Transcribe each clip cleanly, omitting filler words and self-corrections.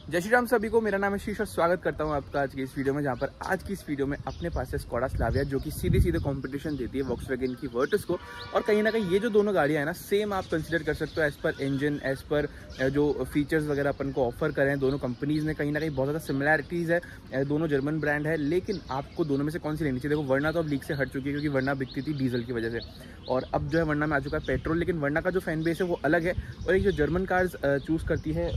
जय श्री राम सभी को, मेरा नाम है शीश और स्वागत करता हूं आपका आज की इस वीडियो में, जहां पर आज की इस वीडियो में अपने पास है स्कोडा स्लाविया, जो कि सीधे कंपटीशन देती है वॉक्सवैगन की वर्टस को। और कहीं ना कहीं ये जो दोनों गाड़ियां हैं ना, सेम आप कंसीडर कर सकते हो as per engine, as per जो फीचर्स वगैरह अपन को ऑफर करें। दोनों कंपनीज ने कहीं ना कहीं बहुत ज़्यादा सिमिलैरिटीज़ है, दोनों जर्मन ब्रांड है, लेकिन आपको दोनों में से कौन सी लेनी चाहिए? देखो, वर्ना तो अब लीग से हट चुकी है क्योंकि वर्ना बिकती थी डीजल की वजह से, और अब जो है वर्ना में आ चुका है पेट्रोल। लेकिन वर्ना का जो फैन बेस है वो अलग है, और एक जो जर्मन कार्स चूज़ करती है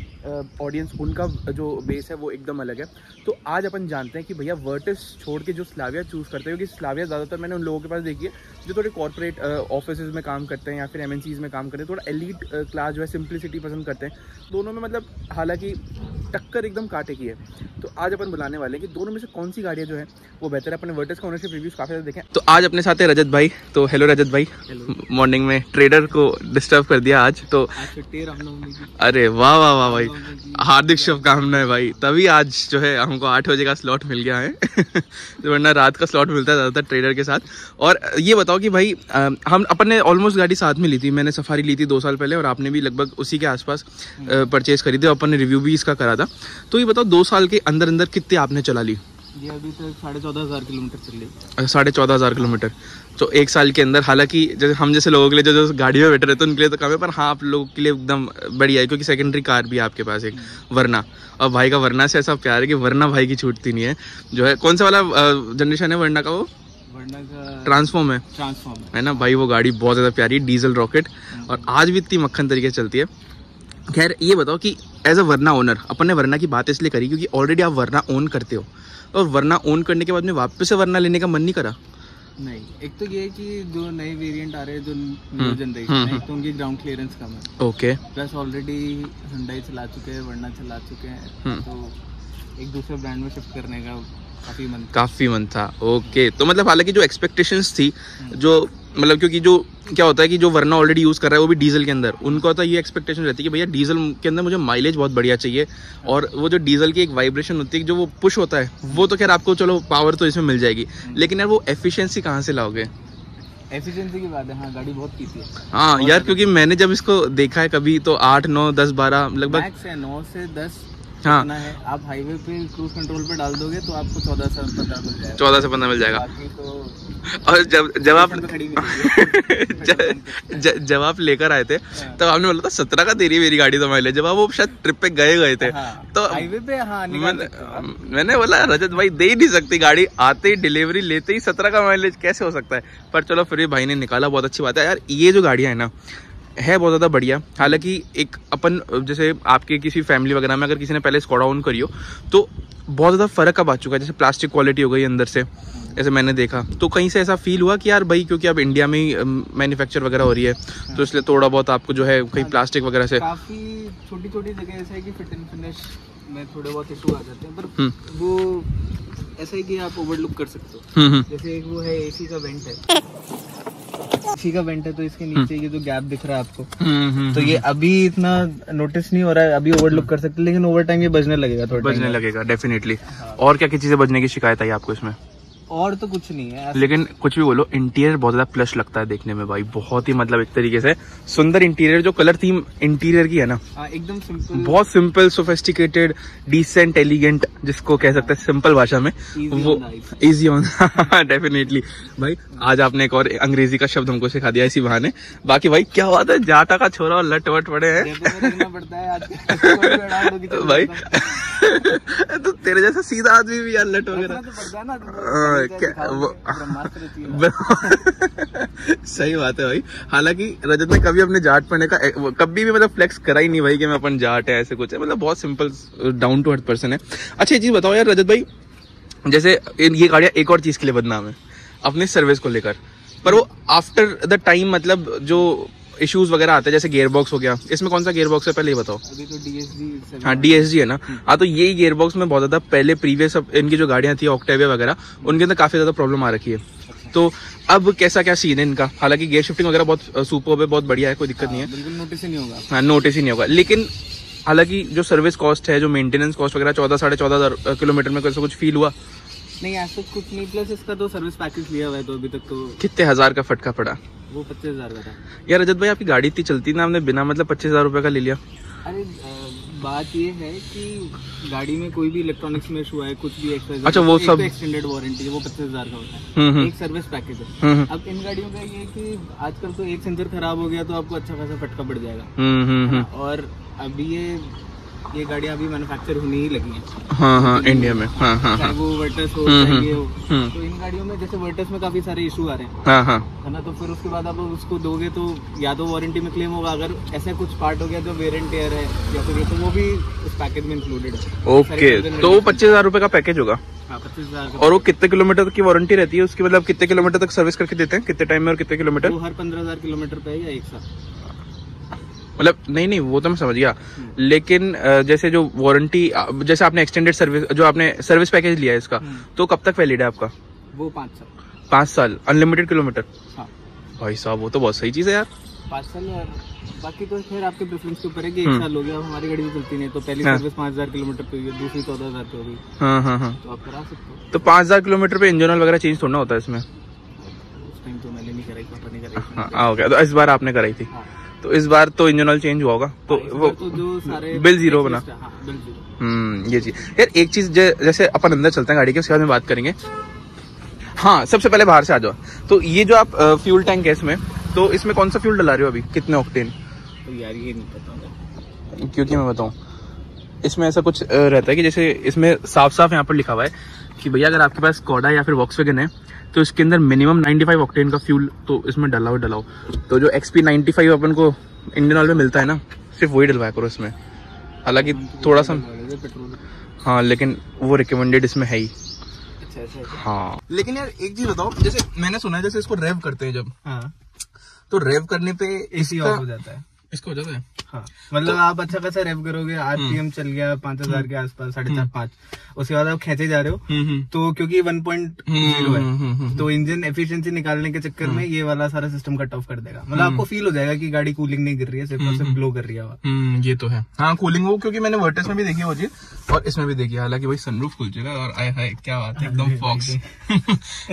ऑडियंस, उनका जो बेस है वो एकदम अलग है। तो आज अपन जानते हैं कि भैया वर्टिस छोड़ के जो स्लाविया चूज़ करते हैं, क्योंकि स्लाविया ज़्यादातर मैंने उन लोगों के पास देखी है जो थोड़े कॉर्पोरेट ऑफिस में काम करते हैं या फिर MNCs में काम करते हैं, थोड़ा एलीट क्लास जो है सिंप्लिसिटी पसंद करते हैं। दोनों में मतलब हालांकि टक्कर एकदम कांटे की है। तो आज अपन बुलाने वाले हैं कि दोनों में से कौन सी गाड़ियाँ जो है वो बेहतर है। अपने वर्टिस का ओनरशिप रिव्यूज काफ़ी ज़्यादा देखें। तो आज अपने साथ है रजत भाई। तो हेलो रजत भाई। मॉर्निंग में ट्रेडर को डिस्टर्ब कर दिया आज तो। अरे वाह वाह वाह भाई, हार्दिक शुभकामनाएं भाई। तभी आज जो है हमको 8 बजे का स्लॉट मिल गया है तो वरना रात का स्लॉट मिलता है ज़्यादातर ट्रेडर के साथ। और ये बताओ कि भाई हम अपन ने ऑलमोस्ट गाड़ी साथ में ली थी। मैंने सफारी ली थी 2 साल पहले और आपने भी लगभग उसी के आसपास परचेज करी थी। अपन ने रिव्यू भी इसका करा था। तो ये बताओ 2 साल के अंदर अंदर कितने आपने चला ली? जी अभी तक 14,500 किलोमीटर चल रही। 14,500 किलोमीटर तो 1 साल के अंदर। हालांकि जैसे हम जैसे लोगों के लिए जो गाड़ी में बैठे रहते हैं उनके लिए तो कम है, पर हाँ आप लोगों के लिए एकदम बढ़िया है, क्योंकि सेकेंडरी कार भी है आपके पास एक वर्ना। और भाई का वर्ना से ऐसा प्यार है कि वर्ना भाई की छूटती नहीं है। जो है कौन सा वाला जनरेशन है वर्ना का? वो वर्ना का ट्रांसफॉर्म है ना भाई। वो गाड़ी बहुत ज़्यादा प्यारी, डीजल रॉकेट, और आज भी इतनी मक्खन तरीके से चलती है। खैर ये बताओ कि एज अ वर्ना ओनर, अपन ने वर्ना की बात इसलिए करी क्योंकि ऑलरेडी आप वर्ना ओन करते हो, और वर्ना ओन करने के बाद में वापस से वर्ना लेने का मन नहीं करा? नहीं, एक तो ये है कि जो नए वेरिएंट आ रहे हैं, जो न्यू जनरेशन है, तो उनकी ग्राउंड क्लियरेंस कम है। ओके। प्लस ऑलरेडी हुंडई चला चुके हैं, वर्ना चला चुके हैं, तो एक दूसरे ब्रांड में शिफ्ट करने का काफ़ी मन था। ओके। तो मतलब हालांकि जो एक्सपेक्टेशंस थी, जो मतलब क्योंकि जो क्या होता है कि जो वर्ना ऑलरेडी यूज़ कर रहा है वो भी डीजल के अंदर, उनको तो ये एक्सपेक्टेशन रहती है कि भैया डीजल के अंदर मुझे माइलेज बहुत बढ़िया चाहिए, और वो जो डीजल की एक वाइब्रेशन होती है जो वो पुश होता है, वो तो खैर आपको चलो पावर तो इसमें मिल जाएगी, लेकिन यार वो एफिशिएंसी कहाँ से लाओगे? एफिशिएंसी की बात है, हाँ गाड़ी बहुत पीती है। हाँ यार, क्योंकि मैंने जब इसको देखा है कभी तो 8, 9, 10, 12 लगभग, मैक्स है 9 से 10। हाँ है। आप हाईवे पे क्रूज कंट्रोल पे डाल दोगे तो आपको 14 से 15 मिल जाएगा। 14 से 15 मिल जाएगा। तो और जब आप जब आप लेकर आए थे तब आपने बोला था 17 का दे रही मेरी गाड़ी तो माइलेज। जब आप वो शायद ट्रिप पे गए थे तो हाईवे पे मैंने बोला रजत भाई दे ही नहीं सकती गाड़ी, आते ही डिलीवरी लेते ही 17 का माइलेज कैसे हो सकता है? पर चलो फिर भी भाई ने निकाला, बहुत अच्छी बात है यार। ये जो गाड़ियाँ है ना है बहुत ज़्यादा बढ़िया। हालांकि एक अपन जैसे आपके किसी फैमिली वगैरह में अगर किसी ने पहले स्कोडा ओन करी हो तो बहुत ज़्यादा फ़र्क अब आ चुका है। जैसे प्लास्टिक क्वालिटी हो गई अंदर से, जैसे मैंने देखा, तो कहीं से ऐसा फील हुआ कि यार भाई क्योंकि अब इंडिया में ही मैन्युफैक्चर वगैरह हो रही है तो इसलिए थोड़ा बहुत आपको जो है कहीं प्लास्टिक वगैरह से काफ़ी छोटी जगह ऐसा है कि फिट एंड फिनिश में थोड़े बहुत इशू आ जाते हैं, पर वो ऐसा है कि आप ओवरलुक कर सकते हो। जैसे एक वो है AC का वेंट है, AC का वेंट है, तो इसके नीचे ये जो गैप दिख रहा है आपको, तो ये अभी इतना नोटिस नहीं हो रहा है, अभी ओवरलुक कर सकते, लेकिन ओवर टाइम ये बजने लगेगा, थोड़ा बजने लगेगा डेफिनेटली। और क्या क्या चीजें बजने की शिकायत आई आपको इसमें? और तो कुछ नहीं है, लेकिन कुछ भी बोलो, इंटीरियर बहुत ज्यादा प्लस लगता है देखने में भाई। बहुत ही मतलब एक तरीके से सुंदर इंटीरियर, जो कलर थीम इंटीरियर की है ना, एकदम सिंपल, बहुत सिंपल, सोफिस्टिकेटेड, डिसेंट, एलिगेंट, जिसको कह सकते हैं सिंपल भाषा में, वो इजी ऑन डेफिनेटली। भाई आज आपने एक और अंग्रेजी का शब्द हमको सिखा दिया इसी बहाने। बाकी भाई क्या बात है, जाटा का छोरा और लट वट पड़े हैं भाई तो तेरे जैसा सीधा आदमी भी यार लट वगैरह सही बात है भाई। हालांकि रजत ने कभी अपने जाट पढ़ने का कभी भी मतलब फ्लेक्स करा ही नहीं भाई कि मैं अपन जाट है, ऐसे कुछ है, मतलब बहुत simple down to earth person है। अच्छा ये चीज बताओ यार रजत भाई, जैसे ये गाड़ियां एक और चीज के लिए बदनाम है अपने सर्विस को लेकर, पर वो आफ्टर द टाइम मतलब जो इश्यूज वगैरह आते हैं, जैसे गियर बॉक्स हो गया, इसमें कौन सा गियर बॉक्स है पहले ये बताओ? अभी तो DSG। हाँ DSG है ना। हाँ तो यही गियर बॉक्स में बहुत ज्यादा पहले प्रीवियस इनकी जो गाड़ियां थी ऑक्टेविया वगैरह, उनके अंदर काफी ज्यादा प्रॉब्लम आ रखी है। तो अब कैसा क्या सीन है इनका? हालांकि गियर शिफ्टिंग वगैरह बहुत सुपर्ब है, बहुत बढ़िया है, कोई दिक्कत नहीं है, बिल्कुल नोटिस ही नहीं होगा। हाँ नोटिस ही नहीं होगा। लेकिन हालांकि जो सर्विस कॉस्ट है, जो मेंटेनेंस कॉस्ट वगैरह 14,500 किलोमीटर में कैसे कुछ फील हुआ? नहीं ऐसा कुछ नहीं, प्लस इसका तो सर्विस पैकेज लिया हुआ है, तो अभी तक तो कितने हजार का फटका पड़ा? वो 25,000 का था। यार रजत भाई आपकी गाड़ी इतनी चलती ना, आपने बिना मतलब 25,000 रुपए का ले लिया। अरे बात ये है कि गाड़ी में कोई भी इलेक्ट्रॉनिक्स में इशू है, कुछ भी एक्स्ट्रा, अच्छा वो सब एक्सटेंडेड वारंटी है, वो 25,000 का होता है, एक सर्विस पैकेज है। अब इन गाड़ियों का ये कि आजकल तो एक सेंसर खराब हो गया तो आपको अच्छा खासा फटका पड़ जाएगा। और अभी ये गाड़ियां अभी मैन्युफैक्चर होने ही लगी हैं इंडिया में, चाहे वो वर्टस हो चाहे ये हो। तो इन गाड़ियों में जैसे वर्टस में काफी सारे इशू आ रहे हैं, है ना, तो फिर उसके बाद आप उसको दोगे तो या तो वारंटी में क्लेम होगा, अगर ऐसा कुछ पार्ट हो गया जो वेयर एंड टेयर है या फिर तो वो भी उस पैकेज में इंक्लूडेड है। ओके, तो वो 25,000 रुपए का पैकेज होगा। 25,000। और वो कितने किलोमीटर तक की वारंटी रहती है उसकी, मतलब कितने किलोमीटर तक सर्विस करके देते हैं, कितने टाइम में और कितने किलोमीटर? वो हर 15,000 किलोमीटर पे या एक साथ, मतलब नहीं वो तो मैं समझ गया, लेकिन जैसे जो वारंटी, जैसे आपने एक्सटेंडेड सर्विस, जो आपने सर्विस पैकेज लिया है इसका, तो कब तक वैलिड है आपका? वो 5 साल। 5 साल अनलिमिटेड किलोमीटर? हाँ भाई साहब, वो तो बहुत सही चीज है यार। 5 साल। और बाकी तो फिर आपके प्रेफरेंस के ऊपर है कि 1 साल हो गया, हमारी गाड़ी तो चलती नहीं, तो पहली सर्विस 5,000 किलोमीटर पे हुई है, दूसरी 14,000 पे होगी, तो आप करा सकते हो। तो 5,000 किलोमीटर पे इंजन ऑयल वगैरह चेंज थोड़ा होता है इसमें? उस टाइम तो मैंने नहीं कराई, पापा ने कराई। हाँ ओके, तो इस बार आपने कराई थी, तो इस बार तो इंजन ऑयल चेंज हुआ होगा, तो वो तो जो सारे बिल जीरो बना। Bill zero. ये चीज यार, एक चीज जैसे अपन अंदर चलते हैं गाड़ी के, उसके बाद में बात करेंगे। हाँ, सबसे पहले बाहर से आ जाओ, तो ये जो आप फ्यूल टैंक है इसमें, तो इसमें कौन सा फ्यूल डला रहे हो अभी, कितने ऑक्टेन? तो यार ये नहीं पता, क्योंकि मैं बताऊं, इसमें ऐसा कुछ रहता है कि जैसे इसमें साफ साफ यहाँ पर लिखा हुआ है कि भैया अगर आपके पास स्कोडा या फिर वॉक्सवैगन है तो इसके अंदर मिनिमम 95 ऑक्टेन का फ्यूल तो इसमें डलाओ। तो जो XP 95 अपन को इंडियन ऑयल में मिलता है ना, सिर्फ वही डलवाया करो इसमें, हालांकि थोड़ा सा हाँ, लेकिन वो रिकमेंडेड इसमें है ही। हाँ, लेकिन यार एक चीज बताओ, जैसे मैंने सुना है जैसे इसको रेव करते हैं जब, तो रेव करने पे एसी ऑफ हो जाता है, इसको हो जाता है। हाँ, मतलब आप अच्छा खासा रेव करोगे, RPM चल गया 5,000 के आसपास, 4.5-5, उसके बाद आप खेचे जा रहे हो, तो क्योंकि 1.0 है, तो इंजन एफिशिएंसी निकालने के चक्कर में ये वाला सारा सिस्टम कट ऑफ कर देगा। मतलब आपको फील हो जाएगा कि गाड़ी कूलिंग नहीं कर रही है, सिर्फ और सिर्फ ब्लो कर रही है। ये तो है, हाँ कूलिंग वो, क्योंकि मैंने वर्टस में भी देखी वो चीज और इसमें भी देखी, हालांकि भाई सनरूफ खुल जाएगा और आय हाय क्या बात है, एकदम फॉक्स।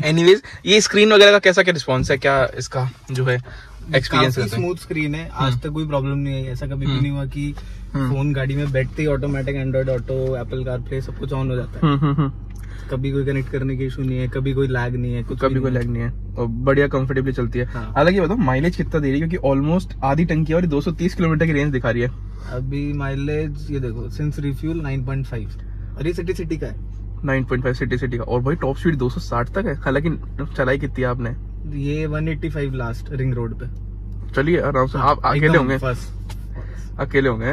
एनीवेज, ये स्क्रीन वगैरह का कैसा क्या रिस्पॉन्स है, क्या इसका जो है एक्सपीरियंस है? स्मूथ स्क्रीन है, आज तक कोई प्रॉब्लम नहीं आई, ऐसा कभी भी नहीं हुआ कि फोन गाड़ी में बैठते ही automatic Android Auto, Apple CarPlay सब कुछ ऑन हो जाता है। कभी कोई कनेक्ट करने की इशू नहीं है, कभी कोई लैग नहीं है, कभी कोई लैग नहीं है, और बढ़िया कंफर्टेबली चलती है। हालांकि बताओ माइलेज कितना दे रही है, क्योंकि ऑलमोस्ट आधी टंकी और 230 किलोमीटर की रेंज दिखा रही है अभी। माइलेज ये देखो, सिंस रिफ्यूल 9.5, और ये सिटी का है, 9.5 सिटी का, और भाई टॉप स्पीड 260 तक है। हालांकि चलाई कितनी है आपने? ये 185 लास्ट रिंग रोड पे। चलिए आराम से, आप अकेले होंगे? अकेले होंगे?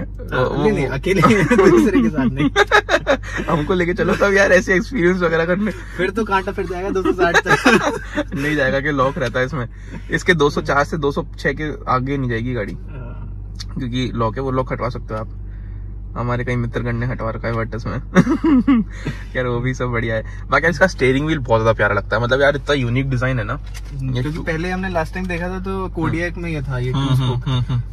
नहीं अकेले दूसरे के साथ नहीं। हमको लेके चलो तब यार, ऐसे एक्सपीरियंस वगैरह करने। फिर तो कांटा फिर जाएगा 260 तक। नहीं जाएगा, कि लॉक रहता है इसमें, इसके 204 से 206 के आगे नहीं जाएगी गाड़ी, क्योंकि लॉक है, वो लॉक हटवा सकते हो आप। हमारे कई मित्रगण ने हटवा रखा है वर्टस में। यार वो भी सब बढ़िया है। बाकी इसका स्टीयरिंग व्हील बहुत ज्यादा प्यारा लगता है, मतलब यार इतना यूनिक डिजाइन है ना, क्योंकि पहले हमने लास्ट टाइम देखा था तो कोडियक में ये था, ये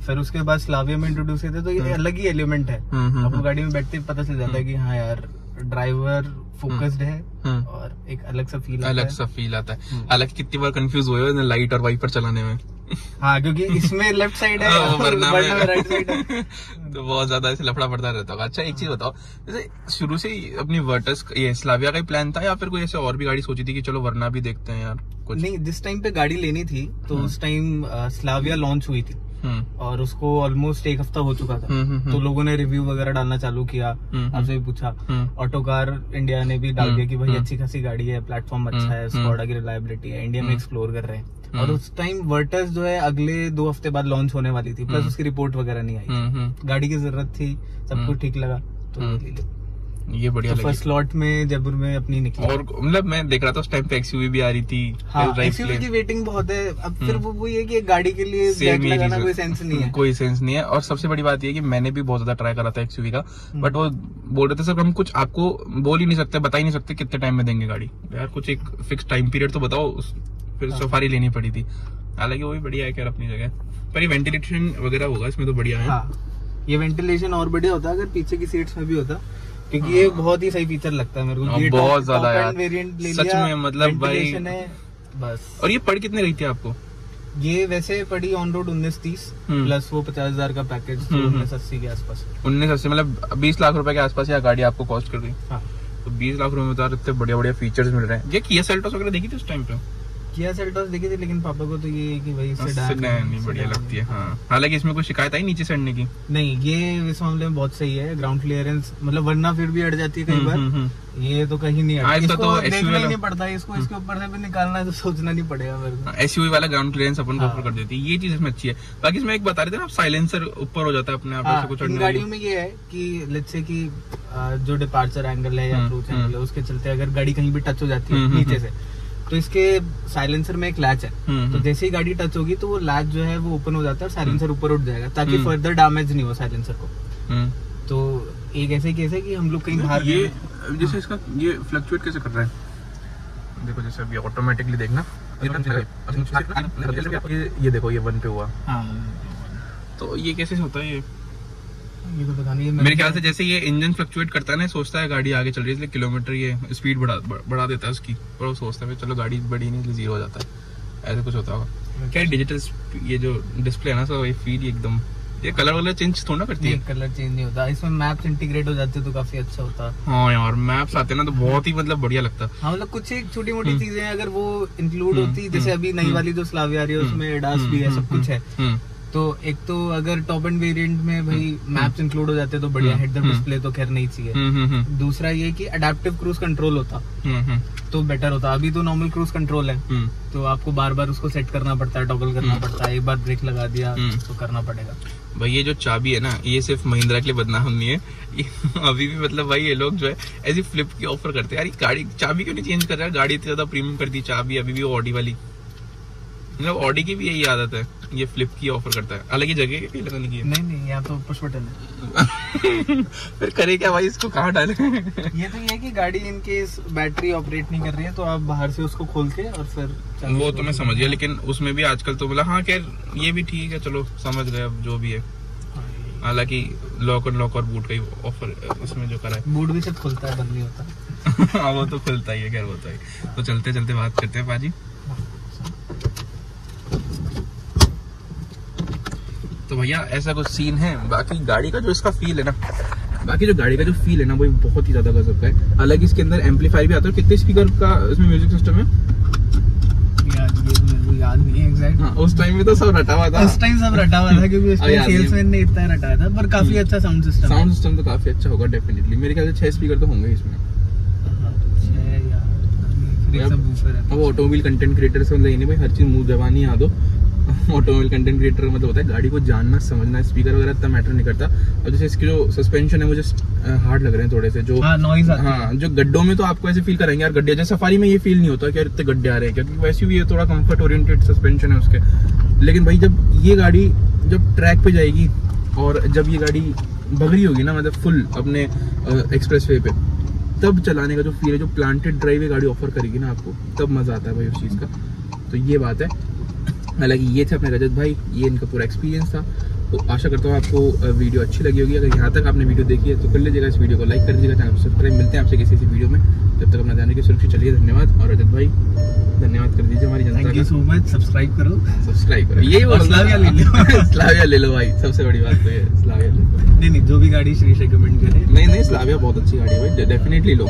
फिर उसके बाद स्लाविया में इंट्रोड्यूस किया था, तो ये अलग ही एलिमेंट है। आपको गाड़ी में बैठते पता चल जाता है कि हाँ यार ड्राइवर फोकस्ड है, और एक अलग सा फील आता है। हालांकि कितनी बार कंफ्यूज हुए हो लाइट और वाइपर चलाने में। हाँ, क्योंकि इसमें लेफ्ट साइड है वरना में राइट साइड है, तो बहुत ज्यादा ऐसे लफड़ा पड़ता रहता होगा। अच्छा एक चीज बताओ, जैसे शुरू से ही अपनी वर्टस ये स्लाविया का ही प्लान था, या फिर कोई ऐसे और भी गाड़ी सोची थी कि चलो वरना भी देखते हैं यार कुछ? नहीं, जिस टाइम पे गाड़ी लेनी थी तो उस टाइम स्लाविया लॉन्च हुई थी, और उसको ऑलमोस्ट 1 हफ्ता हो चुका था, तो लोगों ने रिव्यू वगैरह डालना चालू किया, आपसे भी पूछा, ऑटो कार इंडिया ने भी डाल दिया कि भाई अच्छी खासी गाड़ी है, प्लेटफॉर्म अच्छा है, स्कोडा की रिलायबिलिटी है, इंडिया में एक्सप्लोर कर रहे हैं। और उस टाइम वर्टस जो है अगले 2 हफ्ते बाद लॉन्च होने वाली थी, प्लस उसकी रिपोर्ट वगैरह नहीं आई, गाड़ी की जरूरत थी, सब कुछ ठीक लगा तो ले लो। ये बढ़िया लगी। फर्स्ट स्लॉट में जयपुर में अपनी निकली, और मतलब मैं देख रहा था उस टाइम पे एक्सयूवी भी आ रही थी। हाँ, एक्सयूवी की वेटिंग बहुत है अब। फिर वो ये कि गाड़ी के लिए बैक लगाना कोई सेंस नहीं है, कोई सेंस नहीं है। और सबसे बड़ी बात ये कि मैंने भी बहुत ज्यादा ट्राई करा था एक्सयूवी का, बट वो बोल रहे थे सर हम कुछ आपको बोल ही नहीं सकते, बता ही नहीं सकते कितने टाइम में देंगे गाड़ी। यार कुछ एक फिक्स टाइम पीरियड तो बताओ। फिर सफारी लेनी पड़ी थी, हालांकि वो भी बढ़िया है खैर अपनी जगह, पर ये वेंटिलेशन वगैरह होगा इसमें तो बढ़िया है। ये वेंटिलेशन और बढ़िया होता है अगर पीछे की सीट्स में भी होता, क्योंकि ये बहुत ही सही फीचर लगता है मेरे को। ये बहुत ज्यादा यार, सच में मतलब भाई बस। और ये पड़ कितने रही थी आपको? ये वैसे पड़ी ऑन रोड 19-30 प्लस वो 50,000 का पैकेज 1980 के आसपास। 1980 मतलब 20 लाख रुपए के आसपास या गाड़ी आपको कॉस्ट कर गई। हाँ। तो 20 लाख रुपए में बता इतने बढ़िया फीचर्स मिल रहे हैं। ये किया सेल्टोस वगैरह देखी थी उस टाइम पे? किया सेल्टोस देखी थी, लेकिन पापा को तो ये कि भाई सेडान नहीं बढ़िया लगती है। हाँ, हालांकि इसमें कोई शिकायत आई नीचे चढ़ने की नहीं, ये इस मामले में बहुत सही है। ग्राउंड क्लियरेंस मतलब वरना फिर भी अड़ जाती है कई बार, ये तो कहीं नहीं अड़ती। इसको तो देखना ही नहीं पड़ता है, इसको इसके ऊपर से भी निकालना है तो सोचना नहीं पड़ेगा मेरे को। एसयूवी वाला ग्राउंड क्लियरेंस अपन को ऑफर कर देती है, ये चीज इसमें अच्छी है। बाकी इसमें एक बता रहे थे ना, साइलेंसर ऊपर हो जाता है अपने आप। कुछ गाड़ियों में ये है कि लेट्स से कि जो डिपार्चर एंगल है या अप्रोच एंगल है उसके चलते अगर गाड़ी कहीं भी टच हो जाती है नीचे से, तो इसके साइलेंसर में एक लैच है, तो जैसे ही गाड़ी टच होगी तो वो लैच जो है वो ओपन हो जाता है और साइलेंसर ऊपर उठ जाएगा ताकि फर्दर डैमेज नहीं हो साइलेंसर को। तो एक ऐसे केस है कि हम लोग कहीं बाहर ये जैसे इसका ये फ्लक्चुएट कैसे कर रहा है, देखो जैसे अभी ऑटोमेटिकली देखना ये देखो ये 1 पे हुआ। तो ये कैसे होता है? ये तो पता नहीं। मेरे ख्याल से जैसे ये इंजन फ्लक्चुएट करता है ना, सोचता है गाड़ी आगे चल रही है इसलिए किलोमीटर ये स्पीड बढ़ा देता है उसकी, और वो सोचता है चलो गाड़ी बड़ी नहीं इसलिए 0 हो जाता है। ऐसा कुछ होता होगा क्या? डिजिटल ये जो डिस्प्ले है ना सर, ये फीड एकदम, ये कलर चेंज थोड़ा करती है। कलर चेंज नहीं होता, इसमें मैप्स इंटीग्रेट हो जाते तो काफी अच्छा होता। हाँ यार, मैप्स आते हैं ना तो बहुत ही मतलब बढ़िया लगता। हाँ मतलब कुछ एक छोटी मोटी चीजें अगर वो इंक्लूड होती, जैसे अभी नई वाली जो स्लाविया आ रही है उसमें एडास भी है, सब कुछ है। तो एक तो अगर टॉप एंड वेरिएंट में भाई मैप्स इंक्लूड हो जाते तो बढ़िया, हेड अप डिस्प्ले तो खैर नहीं चाहिए। दूसरा ये कि अडैप्टिव क्रूज कंट्रोल होता तो बेटर होता। अभी तो नॉर्मल क्रूज कंट्रोल है तो आपको बार बार उसको सेट करना पड़ता है, टॉगल करना पड़ता है। एक बार ब्रेक लगा दिया तो करना पड़ेगा। भाई ये जो चाबी है ना, ये सिर्फ महिंद्रा के लिए बदनाम नहीं है, अभी भी मतलब भाई ये लोग जो है ऐसी फ्लिप की ऑफर करते हैं। यार गाड़ी चाबी क्यों नहीं चेंज कर रहा है? गाड़ी इतनी ज्यादा प्रीमियम कर दी, चाबी अभी भी ऑडी वाली, मतलब ऑडी की भी यही आदत है, ये फ्लिप की ऑफर करता है। अलग ही जगह की लगाने की नहीं यहाँ तो पुश बटन है। फिर करे क्या भाई, इसको कहाँ डाले? ये तो ये है कि गाड़ी इनकेस बैटरी ऑपरेट नहीं कर रही है तो आप बाहर से उसको खोल के और फिर वो तो मैं समझ गया, लेकिन उसमें भी आजकल तो बोला हाँ खैर ये भी ठीक है, चलो समझ गए अब जो भी है। हालांकि लॉक और बूट का ही ऑफर इसमें जो करा है, बूट भी सिर्फ खुलता है, बंद नहीं होता। हाँ वो तो खुलता ही है, खैर होता है। तो चलते चलते बात करते हैं पाजी। तो भैया ऐसा कुछ सीन है। बाकी गाड़ी का जो इसका फील है ना, वो बहुत ही ज्यादा गजब का है। हालांकि इसके अंदर एम्पलीफायर भी आता है। कितने स्पीकर का इसमें म्यूजिक सिस्टम है याद नहीं है एग्जैक्ट। हाँ, उस टाइम में तो सब रटा हुआ था। क्योंकि सेल्समैन ने इतना रटाया था, पर काफी अच्छा साउंड सिस्टम तो काफी अच्छा होगा डेफिनेटली। मेरे ख्याल से 6 स्पीकर तो होंगे इसमें। अब ऑटोमोबाइल कंटेंट क्रिएटर से मतलब भाई हर चीज मुंह जबानी याद हो। ऑटोमोबाइल कंटेंट क्रिएटर मतलब होता है गाड़ी को जानना समझना, स्पीकर वगैरह इतना मैटर नहीं करता। और जैसे इसके जो सस्पेंशन है मुझे हार्ड लग रहे हैं थोड़े से, जो जो गड्ढों में तो आपको ऐसे फील करेंगे यार गड्ढे, जैसे सफारी में ये फील नहीं होता कि यार इतने गड्ढे आ रहे हैं, क्योंकि वैसे भी ये थोड़ा कंफर्ट ओरिएंटेड सस्पेंशन है उसके। लेकिन भाई जब ये गाड़ी जब ट्रैक पे जाएगी और जब ये गाड़ी भगरी होगी ना, मतलब फुल अपने एक्सप्रेसवे पे, तब चलाने का जो फील है, जो प्लांटेड ड्राइव ये गाड़ी ऑफर करेगी ना आपको, तब मजा आता है भाई उस चीज का। तो ये बात है। हालांकि ये थे अपने रजत भाई, ये इनका पूरा एक्सपीरियंस था। तो आशा करता हूँ आपको वीडियो अच्छी लगी होगी। अगर यहाँ तक आपने वीडियो देखी है तो कर लीजिएगा, इस वीडियो को लाइक कर दीजिएगा, चैनल को सब्सक्राइब। मिलते हैं आपसे किसी वीडियो में, जब तक अपना ध्यान रखिए, सुरक्षित चलिए। धन्यवाद। और रजत भाई धन्यवाद कर दीजिए हमारी जनता। Thank you so much. Subscribe करो। यही स्लाविया ले लो। स्लाविया ले लो भाई, सबसे बड़ी बात तो ये स्लाविया ले लो। नहीं जो भी गाड़ी श्री रिकमेंड करे। नहीं स्लाविया बहुत अच्छी गाड़ी है भाई, डेफिनेटली लो।